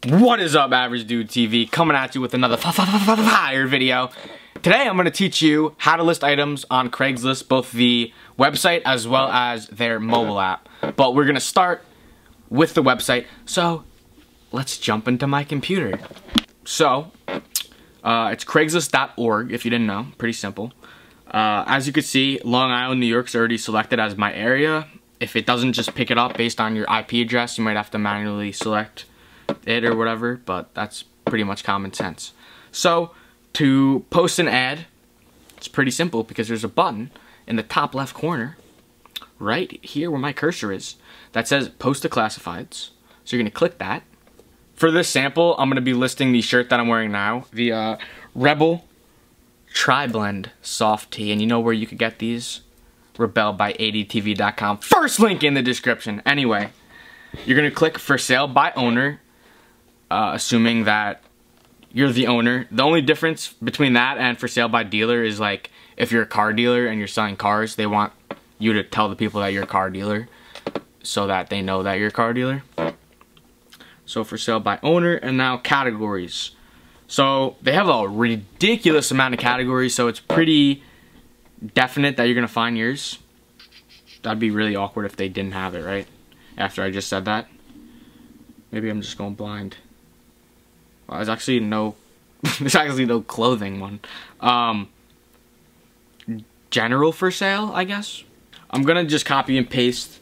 What is up, Average Dude TV? Coming at you with another fire video. Today I'm going to teach you how to list items on Craigslist, both the website as well as their mobile app. But we're going to start with the website, so let's jump into my computer. So, it's Craigslist.org, if you didn't know. Pretty simple. As you can see, Long Island, New York's already selected as my area. If it doesn't just pick it up based on your IP address, you might have to manually select it or whatever, but that's pretty much common sense. So to post an ad, it's pretty simple because there's a button in the top left corner right here where my cursor is that says post to classifieds. So you're going to click that. For this sample, I'm going to be listing the shirt that I'm wearing now, the Rebel Tri-Blend Soft Tee, and you know where you could get these? Rebel by adtv.com. First link in the description. Anyway, you're going to click for sale by owner, assuming that you're the owner. The only difference between that and for sale by dealer is, like, if you're a car dealer and you're selling cars, they want you to tell the people that you're a car dealer so that they know that you're a car dealer. So for sale by owner, and now categories. So they have a ridiculous amount of categories, so it's pretty definite that you're gonna find yours. That'd be really awkward if they didn't have it, right? After I just said that. Maybe I'm just going blind. Well, there's actually no clothing one. General for sale, I guess. I'm gonna just copy and paste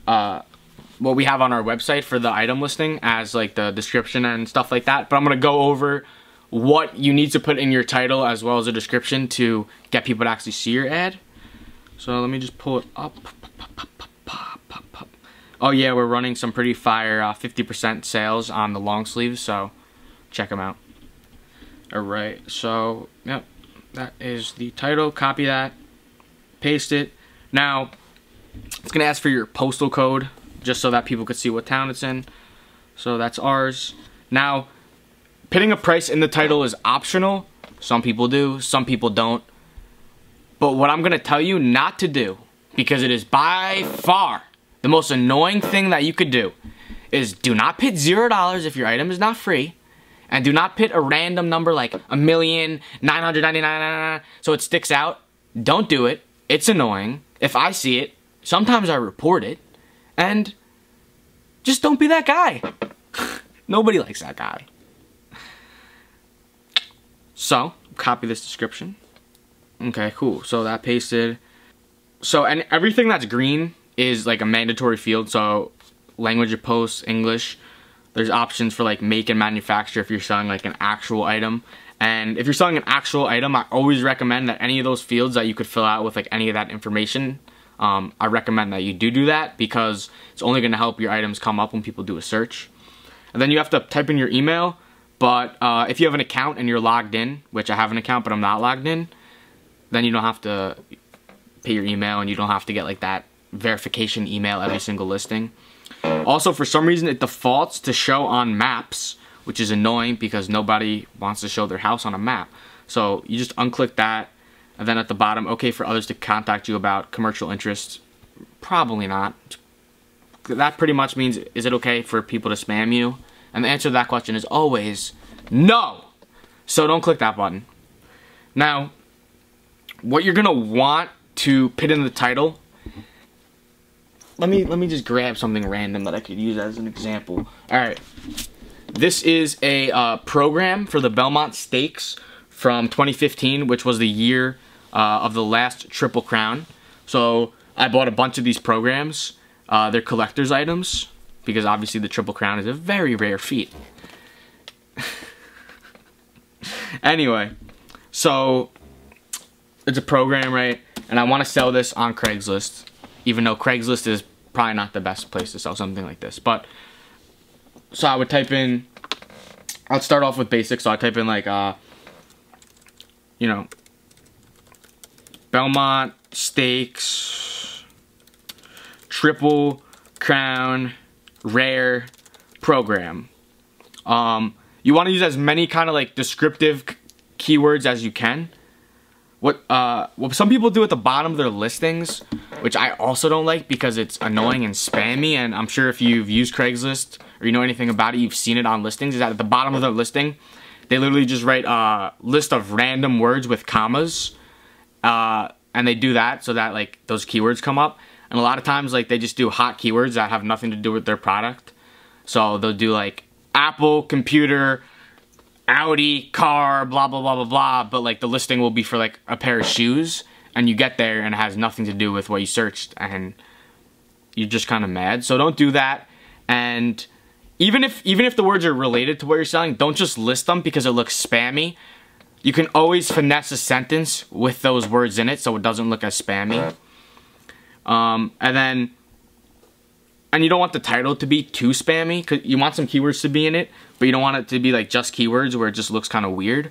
what we have on our website for the item listing as like the description and stuff like that. But I'm gonna go over what you need to put in your title as well as a description to get people to actually see your ad. So let me just pull it up. Oh yeah, we're running some pretty fire 50% sales on the long sleeves, so check them out. Alright, so yep, that is the title. Copy that, paste it. Now, it's gonna ask for your postal code just so that people could see what town it's in. So that's ours. Now, putting a price in the title is optional. Some people do, some people don't. But what I'm gonna tell you not to do, because it is by far the most annoying thing that you could do, is do not put $0 if your item is not free, and do not put a random number like 1,999,999 so it sticks out. Don't do it. It's annoying. If I see it, sometimes I report it, and just don't be that guy. Nobody likes that guy. So, copy this description. Okay, cool. So that pasted. So, and everything that's green is like a mandatory field. So, language of post, English. There's options for like make and manufacture if you're selling like an actual item. And if you're selling an actual item, I always recommend that any of those fields that you could fill out with like any of that information, I recommend that you do that because it's only going to help your items come up when people do a search. And then you have to type in your email. But if you have an account and you're logged in, which I have an account but I'm not logged in, then you don't have to pay your email and you don't have to get like that verification email every single listing. Also, for some reason, it defaults to show on maps, which is annoying because nobody wants to show their house on a map. So you just unclick that, and then at the bottom, okay for others to contact you about commercial interests. Probably not. That pretty much means, is it okay for people to spam you? And the answer to that question is always no. So don't click that button. Now, what you're gonna want to put in the title. Let me just grab something random that I could use as an example. All right, this is a program for the Belmont Stakes from 2015, which was the year of the last Triple Crown. So I bought a bunch of these programs. They're collector's items, because obviously the Triple Crown is a very rare feat. Anyway, so it's a program, right? And I want to sell this on Craigslist, even though Craigslist is probably not the best place to sell something like this. But, so I would type in, I'll start off with basics. So I type in like, you know, Belmont Stakes, Triple Crown, Rare program. You want to use as many kind of like descriptive keywords as you can. What some people do at the bottom of their listings, which I also don't like because it's annoying and spammy, and I'm sure if you've used Craigslist or you know anything about it, you've seen it on listings, is that at the bottom of the listing, they literally just write a list of random words with commas, and they do that so that like those keywords come up. And a lot of times like they just do hot keywords that have nothing to do with their product. So they'll do like Apple, computer, Audi, car, blah, blah, blah, blah, blah. But like the listing will be for like a pair of shoes. And you get there and it has nothing to do with what you searched. And you're just kind of mad. So don't do that. And even if the words are related to what you're selling, don't just list them because it looks spammy. You can always finesse a sentence with those words in it so it doesn't look as spammy. And you don't want the title to be too spammy, because you want some keywords to be in it, but you don't want it to be like just keywords where it just looks kind of weird.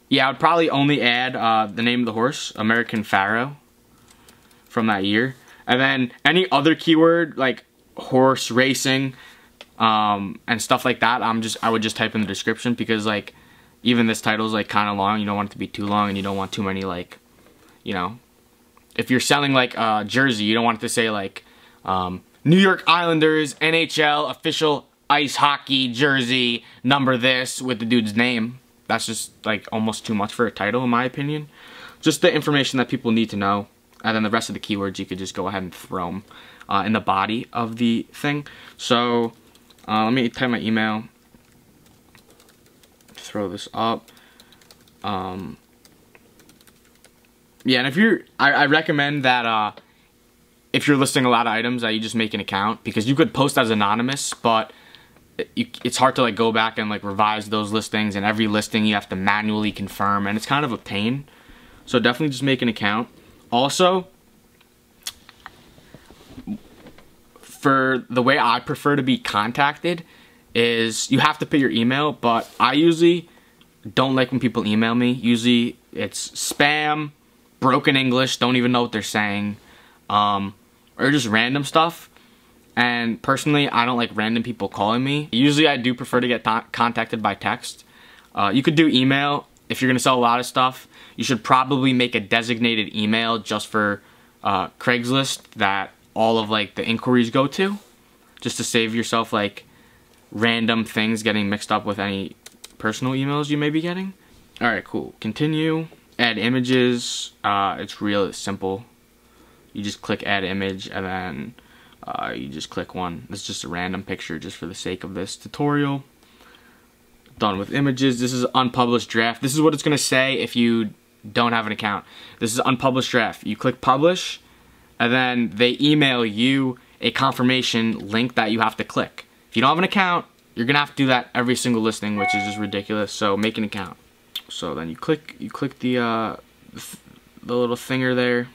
Yeah, I would probably only add the name of the horse, American Pharaoh, from that year. And then any other keyword like horse racing and stuff like that, I would just type in the description, because like even this title is like kind of long. You don't want it to be too long, and you don't want too many like, you know, if you're selling like a jersey, you don't want it to say like New York Islanders NHL official ice hockey jersey number this with the dude's name. That's just like almost too much for a title in my opinion. Just the information that people need to know, and then the rest of the keywords you could just go ahead and throw them in the body of the thing. So let me type my email, throw this up. Yeah, and if I recommend that if you're listing a lot of items that you just make an account, because you could post as anonymous, but it's hard to like go back and like revise those listings, and every listing you have to manually confirm, and it's kind of a pain. So definitely just make an account. Also, for the way I prefer to be contacted is you have to put your email, but I usually don't like when people email me. Usually it's spam, broken English, don't even know what they're saying, or just random stuff. And personally, I don't like random people calling me. Usually I do prefer to get contacted by text. You could do email. If you're gonna sell a lot of stuff, you should probably make a designated email just for Craigslist that all of like the inquiries go to, just to save yourself like random things getting mixed up with any personal emails you may be getting. Alright, cool. Continue. Add images. It's real simple. You just click add image, and then you just click one. It's just a random picture just for the sake of this tutorial. Done with images. This is unpublished draft. This is what it's going to say if you don't have an account. This is unpublished draft. You click publish, and then they email you a confirmation link that you have to click. If you don't have an account, you're going to have to do that every single listing, which is just ridiculous. So make an account. So then you click the little finger there,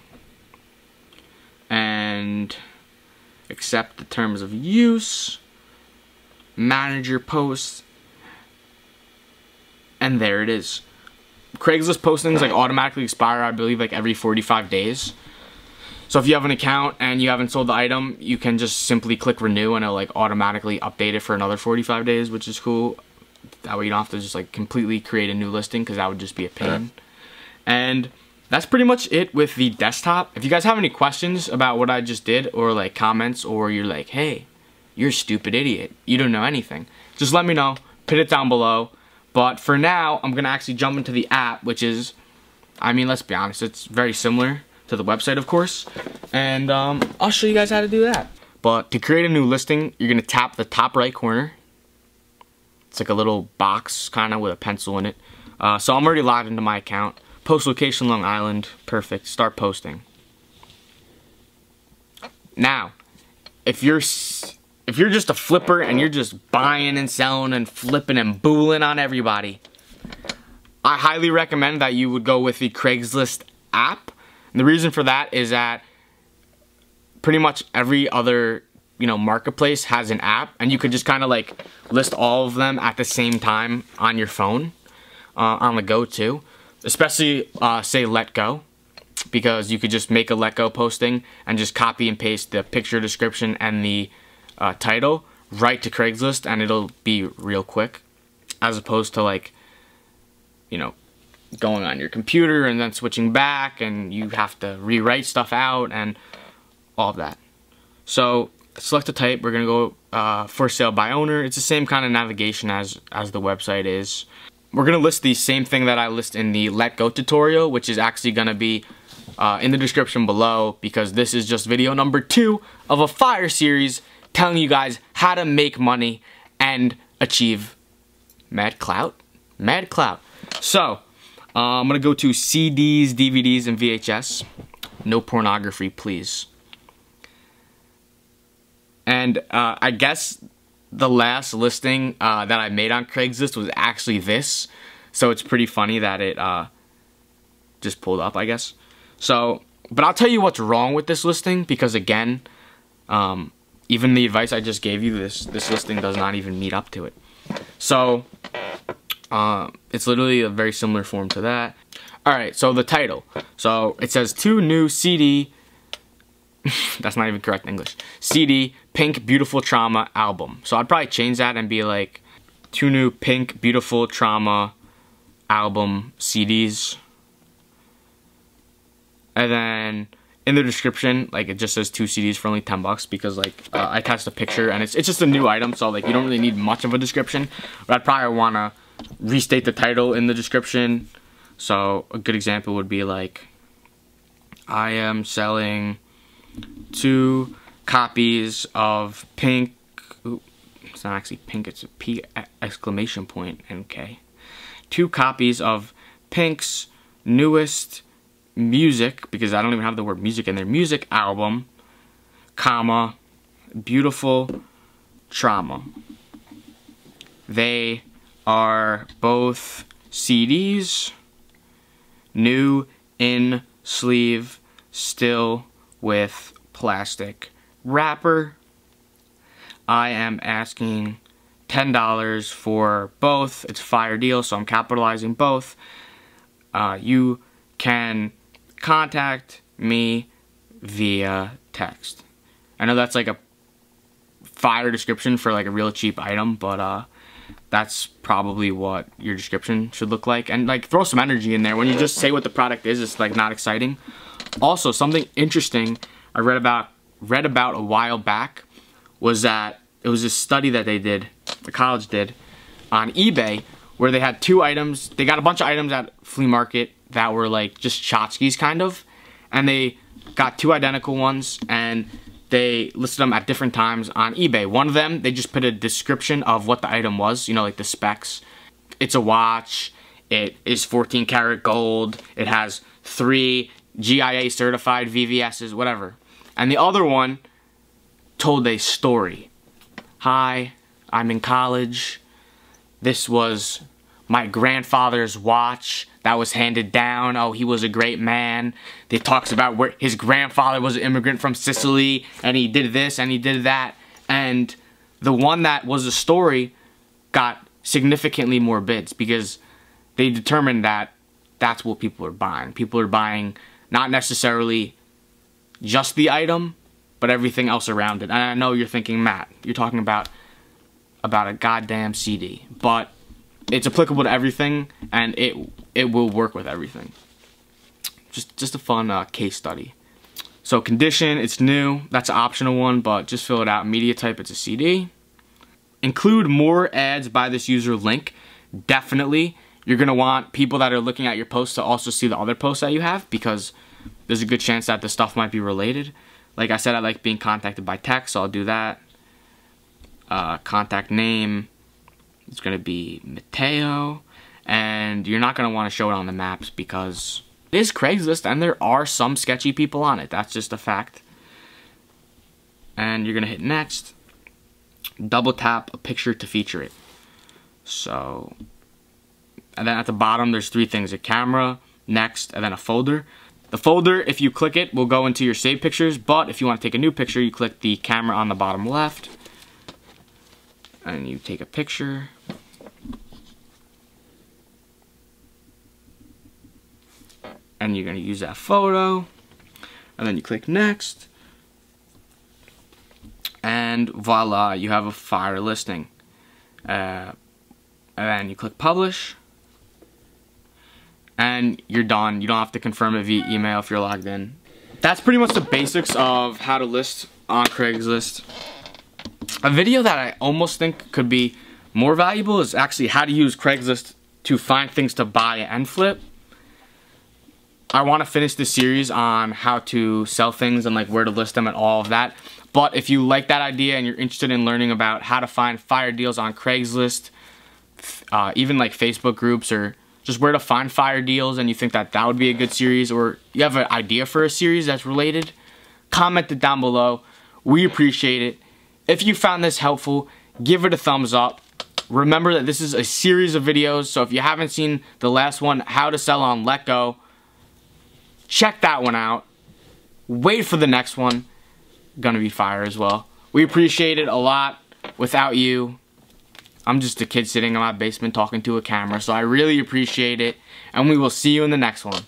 and accept the terms of use, manage your posts, and there it is. Craigslist postings like automatically expire, I believe, like every 45 days. So if you have an account and you haven't sold the item, you can just simply click renew, and it'll like automatically update it for another 45 days, which is cool. That way you don't have to just like completely create a new listing, because that would just be a pain. And that's pretty much it with the desktop. If you guys have any questions about what I just did, or like comments, or you're like, hey, you're a stupid idiot, you don't know anything, just let me know, put it down below. But for now, I'm gonna actually jump into the app, which is, I mean, let's be honest, it's very similar to the website, of course, and I'll show you guys how to do that. But to create a new listing, you're gonna tap the top right corner. It's like a little box kind of with a pencil in it. So I'm already logged into my account. Post location Long Island, perfect. Start posting. Now, if you're just a flipper and you're just buying and selling and flipping and booling on everybody, I highly recommend that you would go with the Craigslist app. And the reason for that is that pretty much every other, you know, marketplace has an app, and you could just kind of like list all of them at the same time on your phone, on the go too. Especially say Let Go, because you could just make a Let Go posting and just copy and paste the picture description and the title right to Craigslist, and it'll be real quick, as opposed to like, you know, going on your computer and then switching back, and you have to rewrite stuff out and all of that. So select a type. We're gonna go for sale by owner. It's the same kind of navigation as the website is. We're gonna list the same thing that I list in the Let Go tutorial, which is actually gonna be in the description below, because this is just video number 2 of a fire series telling you guys how to make money and achieve mad clout. So I'm gonna go to CDs, DVDs, and VHS. No pornography, please. And I guess the last listing that I made on Craigslist was actually this. So it's pretty funny that it just pulled up, I guess. So, but I'll tell you what's wrong with this listing, because again, even the advice I just gave you, this listing does not even meet up to it. So, it's literally a very similar form to that. Alright, so the title. So, it says 2 new CD, that's not even correct English, CD Pink Beautiful Trauma album. So I'd probably change that and be like 2 new Pink Beautiful Trauma album CDs. And then in the description, like, it just says 2 CDs for only $10, because like I attached a picture and it's just a new item, so like you don't really need much of a description. But I'd probably want to restate the title in the description. So a good example would be like, I am selling 2 copies of Pink. Ooh, it's not actually Pink, it's a P exclamation point and K. 2 copies of Pink's newest music, because I don't even have the word music in there, music album, comma, Beautiful Trauma. They are both CDs, new in sleeve, still with plastic wrapper. I am asking $10 for both. It's a fire deal, so I'm capitalizing both. You can contact me via text. I know that's like a fire description for like a real cheap item, but that's probably what your description should look like. And like, throw some energy in there. When you just say what the product is, it's like not exciting. Also, something interesting I read about a while back was that it was a study that they did, the college did, on eBay, where they had 2 items. They got a bunch of items at flea market that were like just tchotchkes kind of, and they got 2 identical ones and they listed them at different times on eBay. One of them, they just put a description of what the item was, you know, like the specs. It's a watch, it is 14 karat gold, it has 3 GIA certified VVS's, whatever. And the other one told a story. Hi, I'm in college. This was my grandfather's watch that was handed down. Oh, he was a great man. It talks about where his grandfather was an immigrant from Sicily, and he did this and he did that. And the one that was a story got significantly more bids, because they determined that that's what people are buying. People are buying not necessarily just the item, but everything else around it. And I know you're thinking, Matt, you're talking about a goddamn CD, but it's applicable to everything, and it will work with everything. Just a fun case study. So condition, it's new. That's an optional one, but just fill it out. Media type, it's a CD. Include more ads by this user link. Definitely. You're going to want people that are looking at your posts to also see the other posts that you have, because there's a good chance that the stuff might be related. Like I said, I like being contacted by text, so I'll do that. Contact name, it's going to be Mateo. And you're not going to want to show it on the maps, because it is Craigslist and there are some sketchy people on it. That's just a fact. And you're going to hit next. Double tap a picture to feature it. So, and then at the bottom there's 3 things: a camera, next, and then a folder. The folder, if you click it, will go into your saved pictures, but if you want to take a new picture, you click the camera on the bottom left and you take a picture. And you're going to use that photo, and then you click next, and voila, you have a fire listing. And then you click publish, and you're done. You don't have to confirm it via email if you're logged in. That's pretty much the basics of how to list on Craigslist. A video that I almost think could be more valuable is actually how to use Craigslist to find things to buy and flip. I want to finish this series on how to sell things and like where to list them and all of that. But if you like that idea and you're interested in learning about how to find fire deals on Craigslist, even like Facebook groups, or just where to find fire deals, and you think that that would be a good series, or you have an idea for a series that's related, comment it down below. We appreciate it. If you found this helpful, give it a thumbs up. Remember that this is a series of videos, so if you haven't seen the last one, how to sell on Letgo, check that one out. Wait for the next one. Gonna be fire as well. We appreciate it a lot. Without you, I'm just a kid sitting in my basement talking to a camera, so I really appreciate it, and we will see you in the next one.